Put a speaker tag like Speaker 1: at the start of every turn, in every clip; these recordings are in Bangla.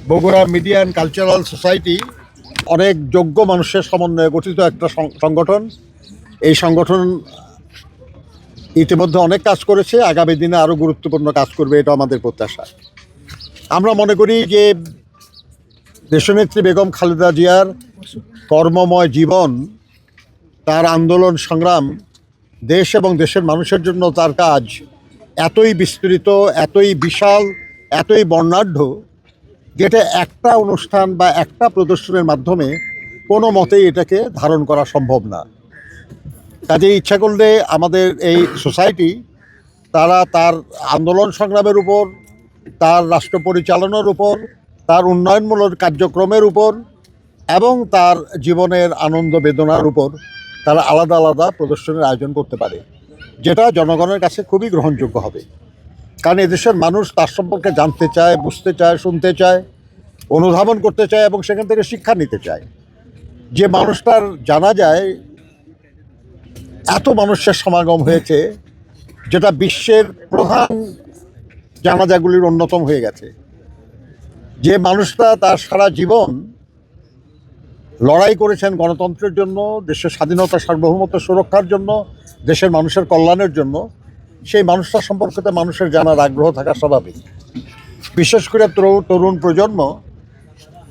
Speaker 1: Bogura media and cultural society অনেক যোগ্য মানুষের সমন্বয়ে গঠিত একটা সংগঠন। এই সংগঠন ইতিমধ্যে অনেক কাজ করেছে, আগামী দিনে আরও গুরুত্বপূর্ণ কাজ করবে, এটা আমাদের প্রত্যাশা। আমরা মনে করি যে দেশনেত্রী বেগম খালেদা জিয়ার কর্মময় জীবন, তার আন্দোলন সংগ্রাম, দেশ এবং দেশের মানুষের জন্য তার কাজ এতই বিস্তৃত, এতই বিশাল, এতই বর্ণাঢ্য, যেটা একটা অনুষ্ঠান বা একটা প্রদর্শনের মাধ্যমে কোনো মতেই এটাকে ধারণ করা সম্ভব না। কাজেই ইচ্ছা করলে আমাদের এই সোসাইটি তারা তার আন্দোলন সংগ্রামের উপর, তার রাষ্ট্র পরিচালনার উপর, তার উন্নয়নমূলক কার্যক্রমের উপর এবং তার জীবনের আনন্দ বেদনার উপর তারা আলাদা আলাদা প্রদর্শনের আয়োজন করতে পারে, যেটা জনগণের কাছে খুবই গ্রহণযোগ্য হবে। কারণ এদেশের মানুষ তার সম্পর্কে জানতে চায়, বুঝতে চায়, শুনতে চায়, অনুধাবন করতে চায় এবং সেখান থেকে শিক্ষা নিতে চায়। যে মানুষটার জানা যায় এত মানুষের সমাগম হয়েছে, যেটা বিশ্বের প্রধান জানাজাগুলির অন্যতম হয়ে গেছে। যে মানুষটা তার সারা জীবন লড়াই করেছেন গণতন্ত্রের জন্য, দেশের স্বাধীনতা সার্বভৌমত্ব সুরক্ষার জন্য, দেশের মানুষের কল্যাণের জন্য, সেই মানুষটা সম্পর্কে মানুষের জানার আগ্রহ থাকা স্বাভাবিক। বিশেষ করে তরুণ প্রজন্ম,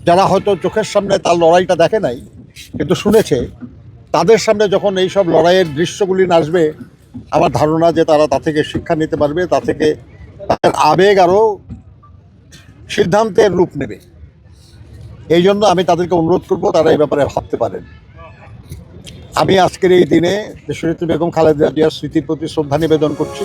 Speaker 1: যারা হয়তো চোখের সামনে তার লড়াইটা দেখে নাই কিন্তু শুনেছে, তাদের সামনে যখন এইসব লড়াইয়ের দৃশ্যগুলি আসবে, আমার ধারণা যে তারা তা থেকে শিক্ষা নিতে পারবে, তা থেকে তাদের আবেগ আরও সিদ্ধান্তের রূপ নেবে। এই জন্য আমি তাদেরকে অনুরোধ করব তারা এই ব্যাপারে ভাবতে পারেন। আমি আজকের এই দিনে দেশনেত্রী বেগম খালেদা জিয়ার স্মৃতির প্রতি শ্রদ্ধা নিবেদন করছি।